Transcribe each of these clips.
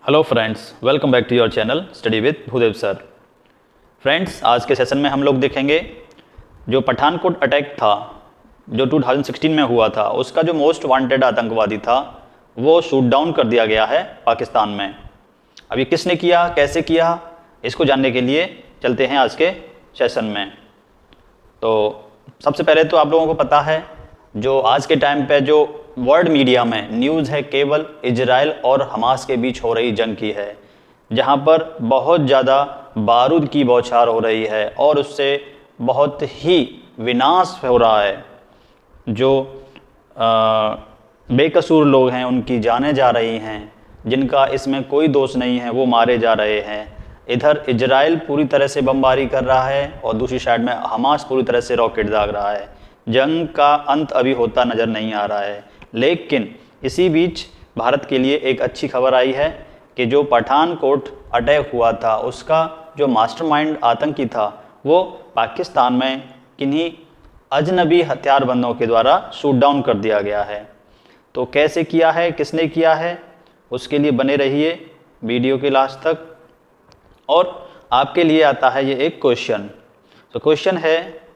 Hello friends, welcome back to your channel study with Bhudev sir. Friends, आज के session में हम लोग देखेंगे जो पठानकोट अटैक था जो 2016 में हुआ था, उसका जो मोस्ट वांटेड आतंकवादी था वो शूट डाउन कर दिया गया है पाकिस्तान में। अब ये किसने किया, कैसे किया, इसको जानने के लिए चलते हैं आज के सेशन में। तो सबसे पहले तो आप लोगों को पता है जो आज के टाइम पे जो वर्ल्ड मीडिया में न्यूज़ है केवल इजराइल और हमास के बीच हो रही जंग की है, जहां पर बहुत ज़्यादा बारूद की बौछार हो रही है और उससे बहुत ही विनाश हो रहा है। जो बेकसूर लोग हैं उनकी जानें जा रही हैं, जिनका इसमें कोई दोष नहीं है वो मारे जा रहे हैं। इधर इजराइल पूरी तरह से बमबारी कर रहा है और दूसरी साइड में हमास पूरी तरह से रॉकेट दाग रहा है। जंग का अंत अभी होता नज़र नहीं आ रहा है, लेकिन इसी बीच भारत के लिए एक अच्छी खबर आई है कि जो पठानकोट अटैक हुआ था उसका जो मास्टरमाइंड आतंकी था वो पाकिस्तान में किन्हीं अजनबी हथियारबंदों के द्वारा शूट डाउन कर दिया गया है। तो कैसे किया है, किसने किया है, उसके लिए बने रहिए वीडियो के लास्ट तक। और आपके लिए आता है ये एक क्वेश्चन। तो क्वेश्चन है,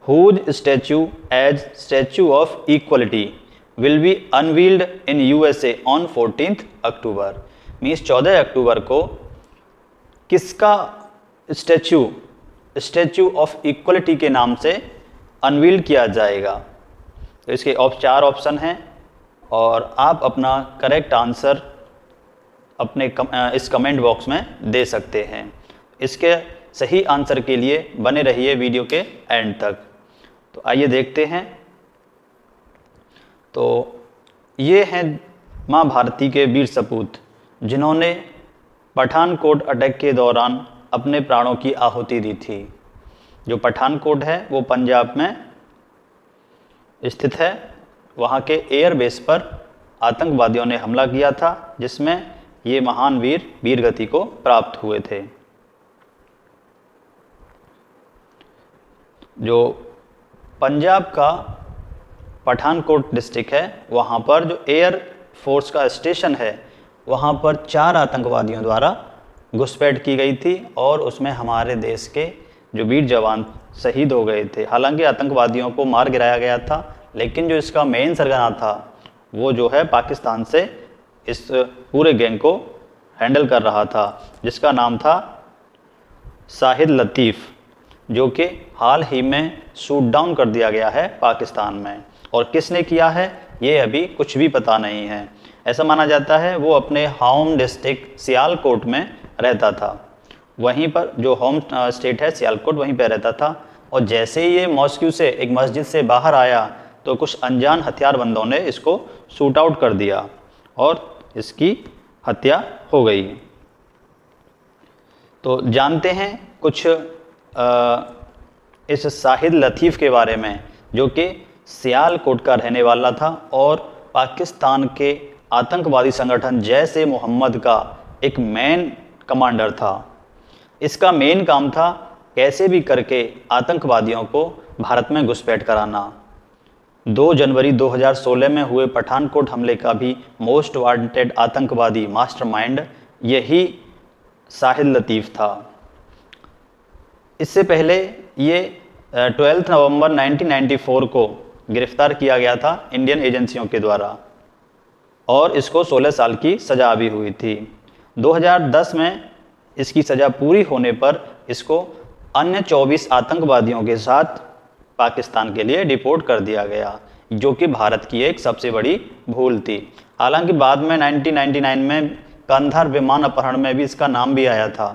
whose statue as statue of equality will be unveiled in USA on 14 October. Means 14 अक्टूबर को किसका स्टैचू ऑफ इक्वलिटी के नाम से अनवील्ड किया जाएगा। तो इसके 4 ऑप्शन हैं और आप अपना करेक्ट आंसर अपने इस कमेंट बॉक्स में दे सकते हैं। इसके सही आंसर के लिए बने रहिए वीडियो के एंड तक। तो आइए देखते हैं। तो ये हैं माँ भारती के वीर सपूत जिन्होंने पठानकोट अटैक के दौरान अपने प्राणों की आहुति दी थी। जो पठानकोट है वो पंजाब में स्थित है। वहाँ के एयरबेस पर आतंकवादियों ने हमला किया था जिसमें ये महान वीर वीरगति को प्राप्त हुए थे। जो पंजाब का पठानकोट डिस्ट्रिक्ट है वहाँ पर जो एयर फोर्स का स्टेशन है वहाँ पर 4 आतंकवादियों द्वारा घुसपैठ की गई थी और उसमें हमारे देश के जो वीर जवान शहीद हो गए थे। हालांकि आतंकवादियों को मार गिराया गया था, लेकिन जो इसका मेन सरगना था वो जो है पाकिस्तान से इस पूरे गैंग को हैंडल कर रहा था, जिसका नाम था शाहिद लतीफ़, जो कि हाल ही में शूट डाउन कर दिया गया है पाकिस्तान में। और किसने किया है ये अभी कुछ भी पता नहीं है। ऐसा माना जाता है वो अपने होम डिस्ट्रिक्ट सियालकोट में रहता था, वहीं पर जो होम स्टेट है सियालकोट वहीं पर रहता था। और जैसे ही ये मॉस्को से एक मस्जिद से बाहर आया तो कुछ अनजान हथियारबंदों ने इसको शूट आउट कर दिया और इसकी हत्या हो गई। तो जानते हैं कुछ इस शाहिद लतीफ़ के बारे में, जो कि सियालकोट का रहने वाला था और पाकिस्तान के आतंकवादी संगठन जैश ए मोहम्मद का एक मेन कमांडर था। इसका मेन काम था कैसे भी करके आतंकवादियों को भारत में घुसपैठ कराना। 2 जनवरी 2016 में हुए पठानकोट हमले का भी मोस्ट वांटेड आतंकवादी मास्टरमाइंड यही शाहिद लतीफ़ था। इससे पहले ये 12 नवंबर 1994 को गिरफ्तार किया गया था इंडियन एजेंसियों के द्वारा और इसको 16 साल की सज़ा भी हुई थी। 2010 में इसकी सज़ा पूरी होने पर इसको अन्य 24 आतंकवादियों के साथ पाकिस्तान के लिए डिपोर्ट कर दिया गया, जो कि भारत की एक सबसे बड़ी भूल थी। हालांकि बाद में 1999 में कंधार विमान अपहरण में भी इसका नाम भी आया था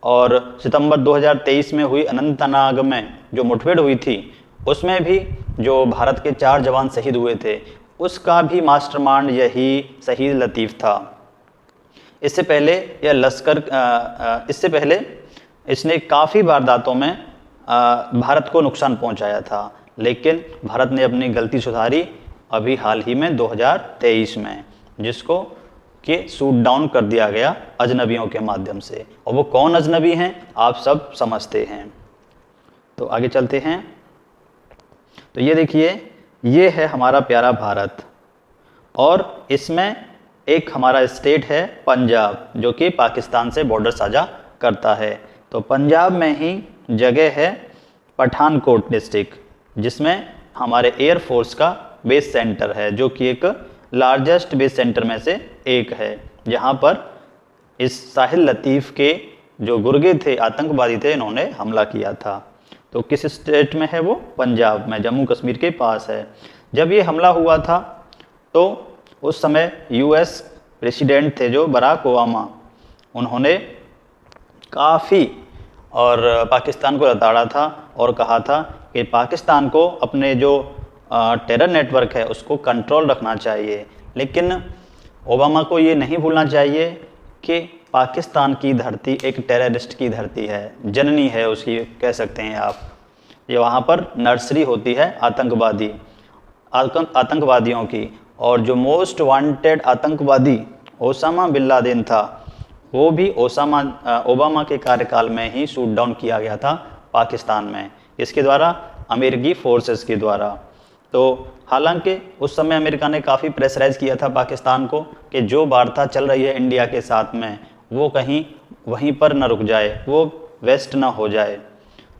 और सितंबर 2023 में हुई अनंतनाग में जो मुठभेड़ हुई थी उसमें भी जो भारत के 4 जवान शहीद हुए थे उसका भी मास्टरमाइंड यही शाहिद लतीफ़ था। इससे पहले इसने काफ़ी वारदातों में भारत को नुकसान पहुंचाया था, लेकिन भारत ने अपनी गलती सुधारी अभी हाल ही में 2023 में, जिसको कि शूट डाउन कर दिया गया अजनबियों के माध्यम से। और वो कौन अजनबी हैं आप सब समझते हैं। तो आगे चलते हैं। तो ये देखिए, ये है हमारा प्यारा भारत और इसमें एक हमारा स्टेट है पंजाब, जो कि पाकिस्तान से बॉर्डर साझा करता है। तो पंजाब में ही जगह है पठानकोट डिस्ट्रिक्ट, जिसमें हमारे एयरफोर्स का बेस सेंटर है, जो कि एक लार्जेस्ट बेस सेंटर में से एक है, जहां पर इस साहिल लतीफ़ के जो गुर्गे थे, आतंकवादी थे, इन्होंने हमला किया था। तो किस स्टेट में है वो? पंजाब में, जम्मू कश्मीर के पास है। जब ये हमला हुआ था तो उस समय यूएस प्रेसिडेंट थे जो बराक ओबामा, उन्होंने काफ़ी और पाकिस्तान को लताड़ा था और कहा था कि पाकिस्तान को अपने जो टेरर नेटवर्क है उसको कंट्रोल रखना चाहिए। लेकिन ओबामा को ये नहीं भूलना चाहिए कि पाकिस्तान की धरती एक टेररिस्ट की धरती है, जननी है उसकी, कह सकते हैं आप। ये वहाँ पर नर्सरी होती है आतंकवादियों की। और जो मोस्ट वांटेड आतंकवादी ओसामा बिन लादेन था, वो भी ओबामा के कार्यकाल में ही शूट डाउन किया गया था पाकिस्तान में। इसके द्वारा? अमेरिकी फोर्सेस के द्वारा। तो हालांकि उस समय अमेरिका ने काफ़ी प्रेशराइज किया था पाकिस्तान को कि जो वार्ता चल रही है इंडिया के साथ में, वो कहीं वहीं पर न रुक जाए, वो वेस्ट ना हो जाए।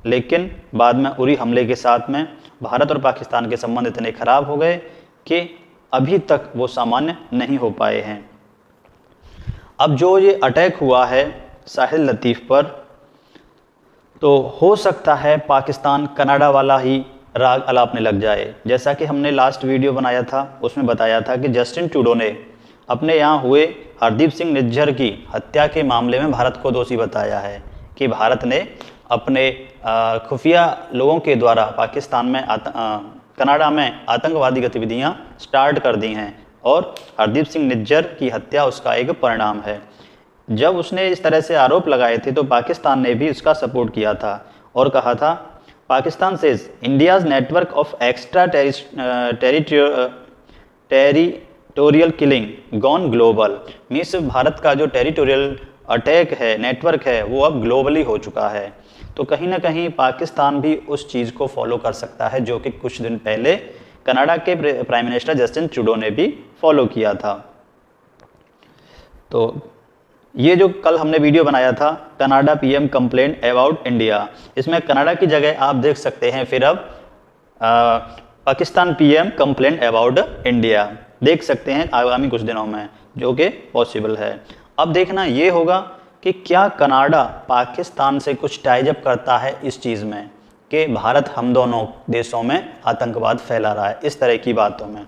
लेकिन बाद में उरी हमले के साथ में भारत और पाकिस्तान के संबंध इतने ख़राब हो गए कि अभी तक वो सामान्य नहीं हो पाए हैं। अब जो ये अटैक हुआ है साहिल लतीफ़ पर, तो हो सकता है पाकिस्तान कनाडा वाला ही राग अलापने लग जाए। जैसा कि हमने लास्ट वीडियो बनाया था, उसमें बताया था कि जस्टिन ट्रूडो ने अपने यहाँ हुए हरदीप सिंह निज्जर की हत्या के मामले में भारत को दोषी बताया है कि भारत ने अपने खुफिया लोगों के द्वारा पाकिस्तान में कनाडा में आतंकवादी गतिविधियां स्टार्ट कर दी हैं और हरदीप सिंह निज्जर की हत्या उसका एक परिणाम है। जब उसने इस तरह से आरोप लगाए थे तो पाकिस्तान ने भी उसका सपोर्ट किया था और कहा था, Pakistan says India's network of extra territorial killing gone global. Means Bharat का जो टेरिटोरियल अटैक है, नेटवर्क है, वो अब ग्लोबली हो चुका है। तो कहीं ना कहीं पाकिस्तान भी उस चीज़ को फॉलो कर सकता है जो कि कुछ दिन पहले कनाडा के प्राइम मिनिस्टर जस्टिन ट्रूडो ने भी फॉलो किया था। तो ये जो कल हमने वीडियो बनाया था, Canada PM complaint about India, इसमें कनाडा की जगह आप देख सकते हैं फिर अब Pakistan PM complaint about India देख सकते हैं आगामी कुछ दिनों में, जो कि पॉसिबल है। अब देखना ये होगा कि क्या कनाडा पाकिस्तान से कुछ टाइजअप करता है इस चीज़ में कि भारत हम दोनों देशों में आतंकवाद फैला रहा है, इस तरह की बातों में।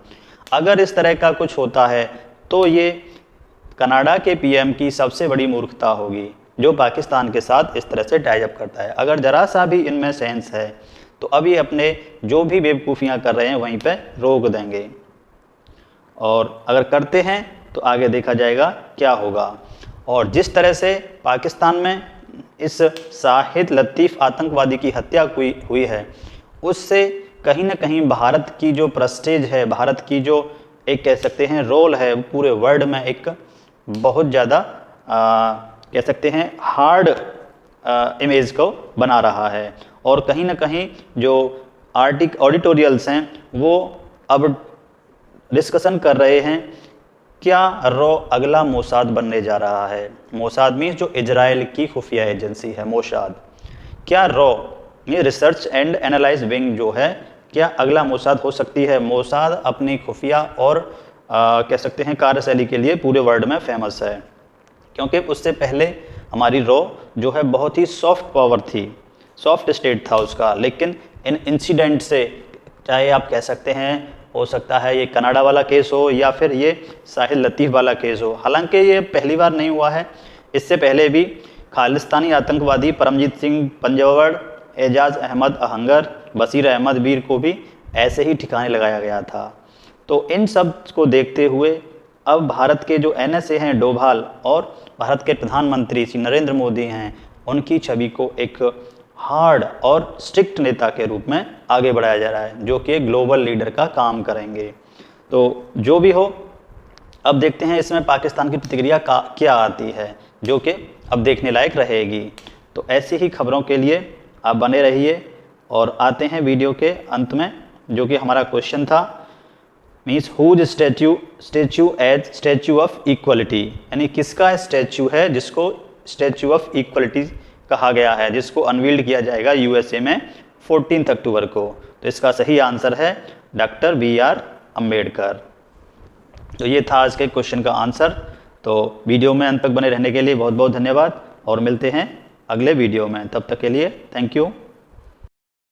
अगर इस तरह का कुछ होता है तो ये कनाडा के पीएम की सबसे बड़ी मूर्खता होगी, जो पाकिस्तान के साथ इस तरह से टाइजअप करता है। अगर ज़रा सा भी इनमें सेंस है तो अब ये अपने जो भी बेवकूफ़ियाँ कर रहे हैं वहीं पे रोक देंगे, और अगर करते हैं तो आगे देखा जाएगा क्या होगा। और जिस तरह से पाकिस्तान में इस साहिल लतीफ़ आतंकवादी की हत्या हुई है, उससे कहीं ना कहीं भारत की जो प्रेस्टीज है, भारत की जो एक कह सकते हैं रोल है पूरे वर्ल्ड में, एक बहुत ज़्यादा कह सकते हैं हार्ड इमेज को बना रहा है। और कहीं ना कहीं जो ऑडिटोरियल्स हैं वो अब डिस्कशन कर रहे हैं क्या रॉ अगला मोसाद बनने जा रहा है। मोसाद मीन्स जो इजराइल की खुफिया एजेंसी है मोसाद। क्या raw mean research and analyse wing जो है, क्या अगला मोसाद हो सकती है। मोसाद अपनी खुफिया और कह सकते हैं कार्यशैली के लिए पूरे वर्ल्ड में फेमस है, क्योंकि उससे पहले हमारी रॉ जो है बहुत ही सॉफ्ट पावर थी, सॉफ्ट स्टेट था उसका। लेकिन इन इंसिडेंट से, चाहे आप कह सकते हैं हो सकता है ये कनाडा वाला केस हो या फिर ये साहिल लतीफ़ वाला केस हो, हालांकि ये पहली बार नहीं हुआ है, इससे पहले भी खालिस्तानी आतंकवादी परमजीत सिंह पंजवड़, एजाज अहमद अहंगर, बशीर अहमद वीर को भी ऐसे ही ठिकाने लगाया गया था। तो इन सब को देखते हुए अब भारत के जो NSA हैं डोभाल और भारत के प्रधानमंत्री श्री नरेंद्र मोदी हैं, उनकी छवि को एक हार्ड और स्ट्रिक्ट नेता के रूप में आगे बढ़ाया जा रहा है, जो कि ग्लोबल लीडर का काम करेंगे। तो जो भी हो, अब देखते हैं इसमें पाकिस्तान की प्रतिक्रिया क्या आती है, जो कि अब देखने लायक रहेगी। तो ऐसी ही खबरों के लिए आप बने रहिए। और आते हैं वीडियो के अंत में, जो कि हमारा क्वेश्चन था, means whose statue as statue of equality, यानी किसका स्टैच्यू है जिसको स्टैच्यू ऑफ इक्वलिटी कहा गया है, जिसको अनवील्ड किया जाएगा यूएसए में 14 अक्टूबर को। तो इसका सही आंसर है डॉक्टर BR अम्बेडकर। तो ये था आज के क्वेश्चन का आंसर। तो वीडियो में अंत तक बने रहने के लिए बहुत बहुत धन्यवाद और मिलते हैं अगले वीडियो में। तब तक के लिए थैंक यू।